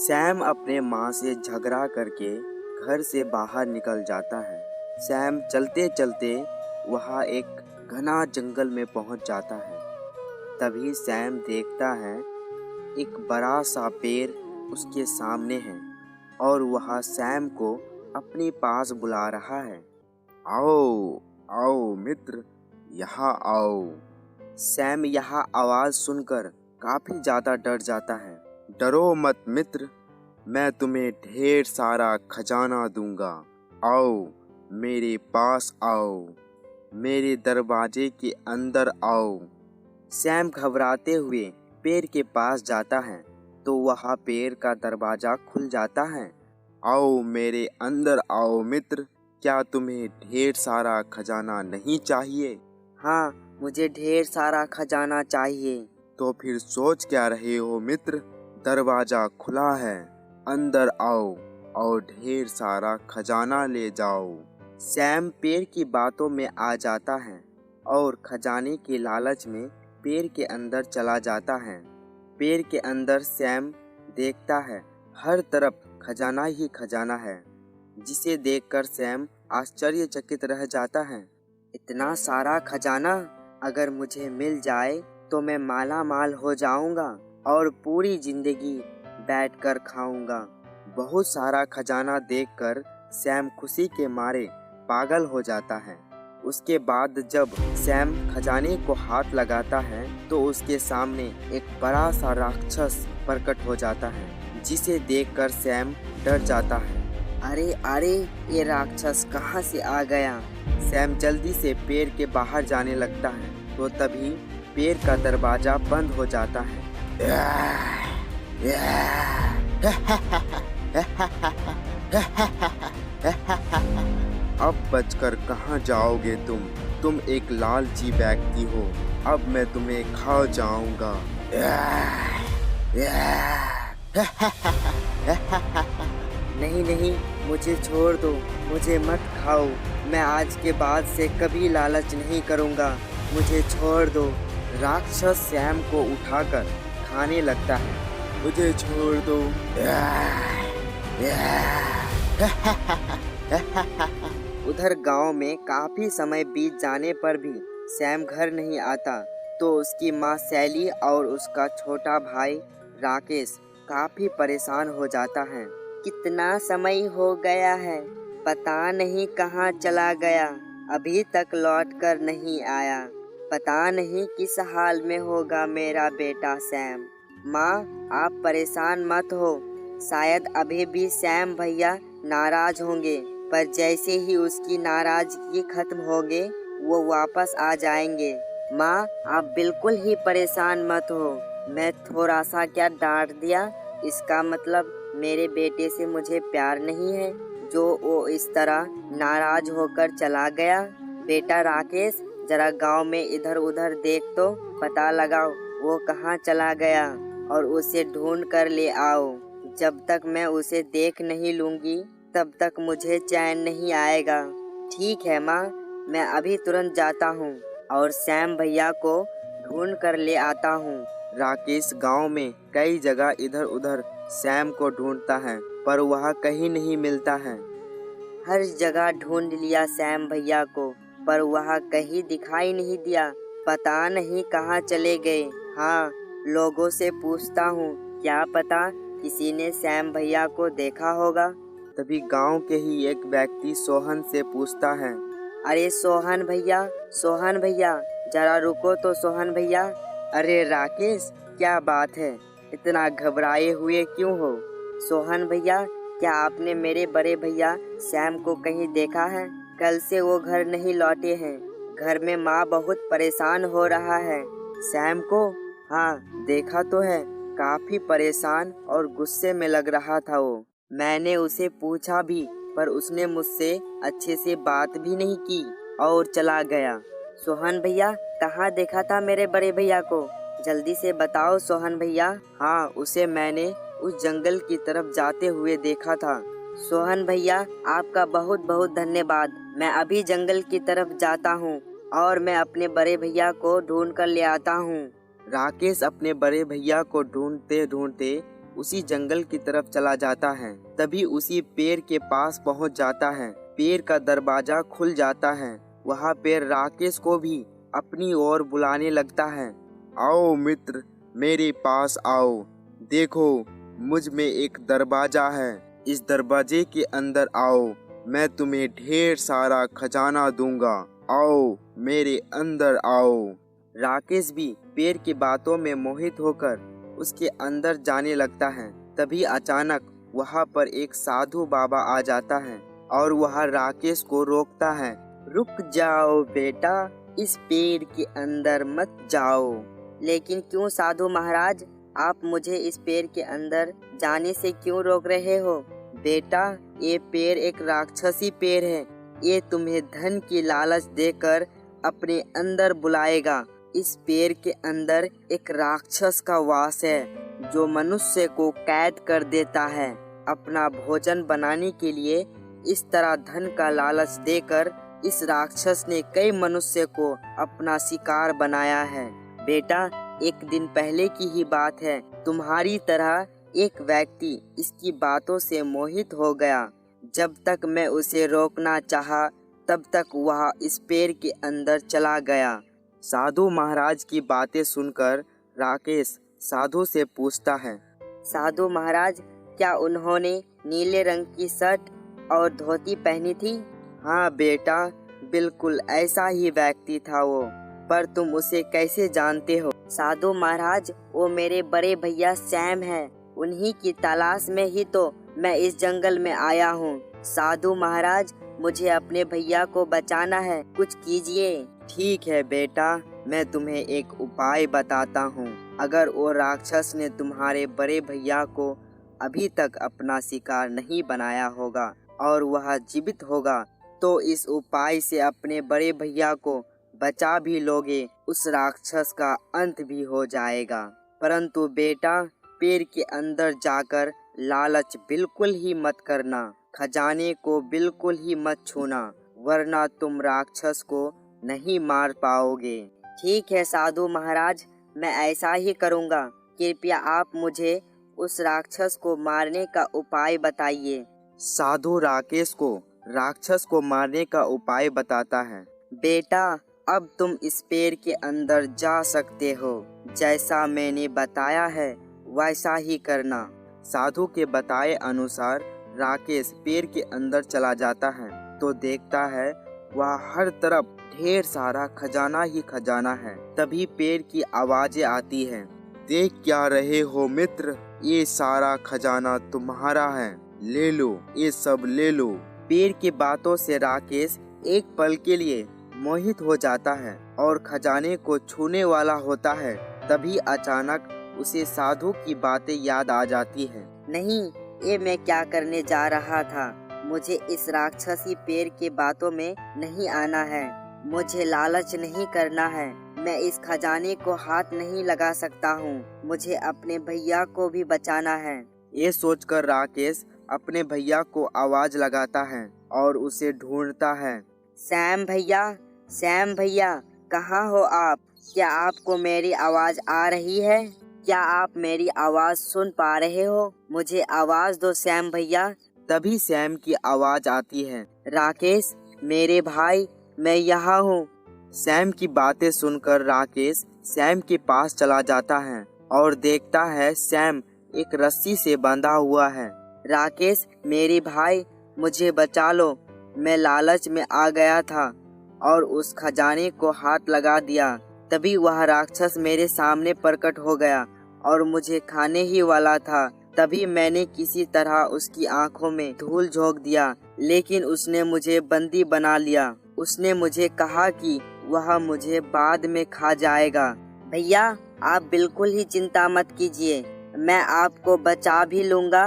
Sam अपने माँ से झगड़ा करके घर से बाहर निकल जाता है। सैम चलते चलते वहाँ एक घना जंगल में पहुँच जाता है। तभी सैम देखता है एक बड़ा सा पेड़ उसके सामने है और वह सैम को अपने पास बुला रहा है। आओ आओ मित्र, यहाँ आओ। सैम यह आवाज़ सुनकर काफ़ी ज़्यादा डर जाता है। डरो मत मित्र, मैं तुम्हें ढेर सारा खजाना दूंगा। आओ मेरे पास आओ, मेरे दरवाजे के अंदर आओ। सैम घबराते हुए पेड़ के पास जाता है तो वह पेड़ का दरवाज़ा खुल जाता है। आओ मेरे अंदर आओ मित्र, क्या तुम्हें ढेर सारा खजाना नहीं चाहिए? हाँ, मुझे ढेर सारा खजाना चाहिए। तो फिर सोच क्या रहे हो मित्र, दरवाजा खुला है, अंदर आओ और ढेर सारा खजाना ले जाओ। सैम पेड़ की बातों में आ जाता है और खजाने के लालच में पेड़ के अंदर चला जाता है। पेड़ के अंदर सैम देखता है हर तरफ खजाना ही खजाना है, जिसे देखकर सैम आश्चर्यचकित रह जाता है। इतना सारा खजाना अगर मुझे मिल जाए तो मैं माला माल हो जाऊंगा और पूरी जिंदगी बैठकर खाऊंगा। बहुत सारा खजाना देखकर सैम खुशी के मारे पागल हो जाता है। उसके बाद जब सैम खजाने को हाथ लगाता है तो उसके सामने एक बड़ा सा राक्षस प्रकट हो जाता है, जिसे देखकर सैम डर जाता है। अरे अरे, ये राक्षस कहाँ से आ गया? सैम जल्दी से पेड़ के बाहर जाने लगता है तो तभी पेड़ का दरवाजा बंद हो जाता है। अब बचकर कहाँ जाओगे तुम एक लालची व्यक्ति हो, अब मैं तुम्हें खा जाऊंगा। नहीं नहीं, मुझे छोड़ दो, मुझे मत खाओ। मैं आज के बाद से कभी लालच नहीं करूंगा, मुझे छोड़ दो। राक्षस सैम को उठाकर खाने लगता है। मुझे छोड़ दो। उधर गांव में काफी समय बीत जाने पर भी सैम घर नहीं आता तो उसकी माँ सैली और उसका छोटा भाई राकेश काफी परेशान हो जाता है। कितना समय हो गया है, पता नहीं कहाँ चला गया, अभी तक लौट कर नहीं आया। पता नहीं किस हाल में होगा मेरा बेटा सैम। माँ, आप परेशान मत हो, शायद अभी भी सैम भैया नाराज होंगे, पर जैसे ही उसकी नाराजगी खत्म होगे वो वापस आ जाएंगे। माँ, आप बिल्कुल ही परेशान मत हो। मैं थोड़ा सा क्या डांट दिया, इसका मतलब मेरे बेटे से मुझे प्यार नहीं है जो वो इस तरह नाराज होकर चला गया। बेटा राकेश, जरा गांव में इधर उधर देख तो पता लगाओ वो कहाँ चला गया और उसे ढूंढ कर ले आओ। जब तक मैं उसे देख नहीं लूंगी तब तक मुझे चैन नहीं आएगा। ठीक है माँ, मैं अभी तुरंत जाता हूँ और सैम भैया को ढूंढ कर ले आता हूँ। राकेश गांव में कई जगह इधर उधर सैम को ढूंढता है पर वह कहीं नहीं मिलता है। हर जगह ढूंढ लिया सैम भैया को, पर वह कहीं दिखाई नहीं दिया। पता नहीं कहाँ चले गए। हाँ, लोगों से पूछता हूँ, क्या पता किसी ने सैम भैया को देखा होगा। तभी गांव के ही एक व्यक्ति सोहन से पूछता है। अरे सोहन भैया, जरा रुको तो सोहन भैया। अरे राकेश, क्या बात है, इतना घबराए हुए क्यों हो? सोहन भैया, क्या आपने मेरे बड़े भैया सैम को कहीं देखा है? कल से वो घर नहीं लौटे हैं। घर में माँ बहुत परेशान हो रहा है। सैम को? हाँ, देखा तो है, काफी परेशान और गुस्से में लग रहा था वो। मैंने उसे पूछा भी पर उसने मुझसे अच्छे से बात भी नहीं की और चला गया। सोहन भैया, कहाँ देखा था मेरे बड़े भैया को? जल्दी से बताओ सोहन भैया। हाँ, उसे मैंने उस जंगल की तरफ जाते हुए देखा था। सोहन भैया, आपका बहुत बहुत धन्यवाद। मैं अभी जंगल की तरफ जाता हूँ और मैं अपने बड़े भैया को ढूंढ कर ले आता हूँ। राकेश अपने बड़े भैया को ढूंढते ढूंढते उसी जंगल की तरफ चला जाता है। तभी उसी पेड़ के पास पहुंच जाता है। पेड़ का दरवाजा खुल जाता है। वह पेड़ राकेश को भी अपनी ओर बुलाने लगता है। आओ मित्र, मेरे पास आओ। देखो, मुझ में एक दरवाजा है। इस दरवाजे के अंदर आओ, मैं तुम्हें ढेर सारा खजाना दूंगा। आओ, मेरे अंदर आओ। राकेश भी पेड़ की बातों में मोहित होकर उसके अंदर जाने लगता है। तभी अचानक वहाँ पर एक साधु बाबा आ जाता है और वह राकेश को रोकता है। रुक जाओ बेटा, इस पेड़ के अंदर मत जाओ। लेकिन क्यों साधु महाराज, आप मुझे इस पेड़ के अंदर जाने से क्यों रोक रहे हो? बेटा, ये पेड़ एक राक्षसी पेड़ है। ये तुम्हें धन की लालच देकर अपने अंदर बुलाएगा। इस पेड़ के अंदर एक राक्षस का वास है जो मनुष्य को कैद कर देता है। अपना भोजन बनाने के लिए इस तरह धन का लालच देकर इस राक्षस ने कई मनुष्य को अपना शिकार बनाया है। बेटा, एक दिन पहले की ही बात है, तुम्हारी तरह एक व्यक्ति इसकी बातों से मोहित हो गया। जब तक मैं उसे रोकना चाहा, तब तक वह इस पेड़ के अंदर चला गया। साधु महाराज की बातें सुनकर राकेश साधु से पूछता है। साधु महाराज, क्या उन्होंने नीले रंग की शर्ट और धोती पहनी थी? हाँ बेटा, बिल्कुल ऐसा ही व्यक्ति था वो। पर तुम उसे कैसे जानते हो? साधु महाराज, वो मेरे बड़े भैया सैम हैं। उन्हीं की तलाश में ही तो मैं इस जंगल में आया हूँ। साधु महाराज, मुझे अपने भैया को बचाना है, कुछ कीजिए। ठीक है बेटा, मैं तुम्हें एक उपाय बताता हूँ। अगर वो राक्षस ने तुम्हारे बड़े भैया को अभी तक अपना शिकार नहीं बनाया होगा और वह जीवित होगा, तो इस उपाय से अपने बड़े भैया को बचा भी लोगे। उस राक्षस का अंत भी हो जाएगा। परंतु बेटा, पेड़ के अंदर जाकर लालच बिल्कुल ही मत करना। खजाने को बिल्कुल ही मत छूना, वरना तुम राक्षस को नहीं मार पाओगे। ठीक है साधु महाराज, मैं ऐसा ही करूँगा। कृपया आप मुझे उस राक्षस को मारने का उपाय बताइए। साधु राकेश को राक्षस को मारने का उपाय बताता है। बेटा, अब तुम इस पेड़ के अंदर जा सकते हो। जैसा मैंने बताया है वैसा ही करना। साधु के बताए अनुसार राकेश पेड़ के अंदर चला जाता है तो देखता है वह हर तरफ ढेर सारा खजाना ही खजाना है। तभी पेड़ की आवाजें आती हैं। देख क्या रहे हो मित्र, ये सारा खजाना तुम्हारा है, ले लो, ये सब ले लो। पेड़ की बातों से राकेश एक पल के लिए मोहित हो जाता है और खजाने को छूने वाला होता है। तभी अचानक उसे साधु की बातें याद आ जाती है। नहीं, ये मैं क्या करने जा रहा था? मुझे इस राक्षसी पेड़ के बातों में नहीं आना है। मुझे लालच नहीं करना है। मैं इस खजाने को हाथ नहीं लगा सकता हूँ। मुझे अपने भैया को भी बचाना है। ये सोचकर राकेश अपने भैया को आवाज लगाता है और उसे ढूंढता है। सैम भैया, सैम भैया, कहाँ हो आप? क्या आपको मेरी आवाज आ रही है? क्या आप मेरी आवाज सुन पा रहे हो? मुझे आवाज दो सैम भैया। तभी सैम की आवाज आती है। राकेश, मेरे भाई, मैं यहाँ हूँ। सैम की बातें सुनकर राकेश सैम के पास चला जाता है और देखता है सैम एक रस्सी से बंधा हुआ है। राकेश, मेरे भाई, मुझे बचा लो। मैं लालच में आ गया था और उस खजाने को हाथ लगा दिया। तभी वह राक्षस मेरे सामने प्रकट हो गया और मुझे खाने ही वाला था। तभी मैंने किसी तरह उसकी आंखों में धूल झोंक दिया, लेकिन उसने मुझे बंदी बना लिया। उसने मुझे कहा कि वह मुझे बाद में खा जाएगा। भैया, आप बिल्कुल ही चिंता मत कीजिए, मैं आपको बचा भी लूँगा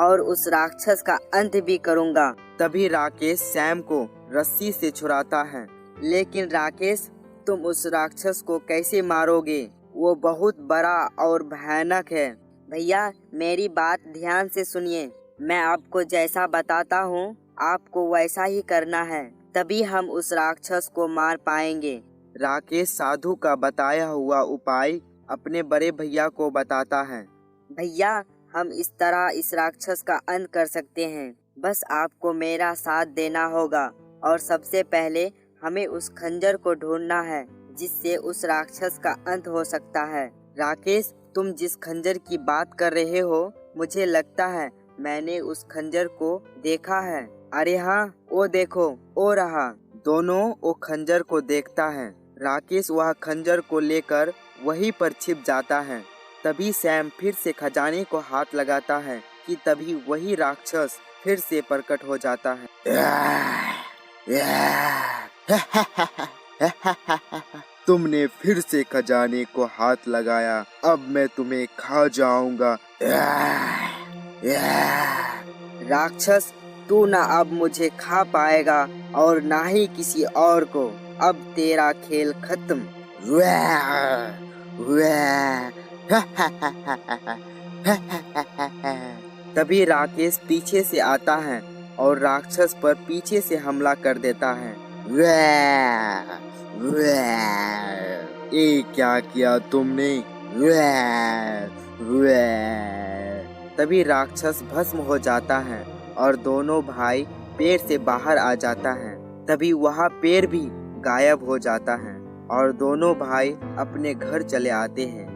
और उस राक्षस का अंत भी करूँगा। तभी राकेश सैम को रस्सी से छुड़ाता है। लेकिन राकेश, तुम उस राक्षस को कैसे मारोगे? वो बहुत बड़ा और भयानक है। भैया, मेरी बात ध्यान से सुनिए। मैं आपको जैसा बताता हूँ आपको वैसा ही करना है, तभी हम उस राक्षस को मार पाएंगे। राकेश साधु का बताया हुआ उपाय अपने बड़े भैया को बताता है। भैया, हम इस तरह इस राक्षस का अंत कर सकते हैं। बस आपको मेरा साथ देना होगा और सबसे पहले हमें उस खंजर को ढूंढना है जिससे उस राक्षस का अंत हो सकता है। राकेश, तुम जिस खंजर की बात कर रहे हो, मुझे लगता है मैंने उस खंजर को देखा है। अरे हाँ, वो देखो, वो रहा। दोनों वो खंजर को देखता है। राकेश वह खंजर को लेकर वहीं पर छिप जाता है। तभी सैम फिर से खजाने को हाथ लगाता है कि तभी वही राक्षस फिर से प्रकट हो जाता है। तुमने फिर से खजाने को हाथ लगाया, अब मैं तुम्हें खा जाऊंगा। राक्षस, तू ना अब मुझे खा पाएगा और ना ही किसी और को। अब तेरा खेल खत्म। तभी राकेश पीछे से आता है और राक्षस पर पीछे से हमला कर देता है। ये क्या किया तुमने? तभी राक्षस भस्म हो जाता है और दोनों भाई पेड़ से बाहर आ जाता है। तभी वह पेड़ भी गायब हो जाता है और दोनों भाई अपने घर चले आते हैं।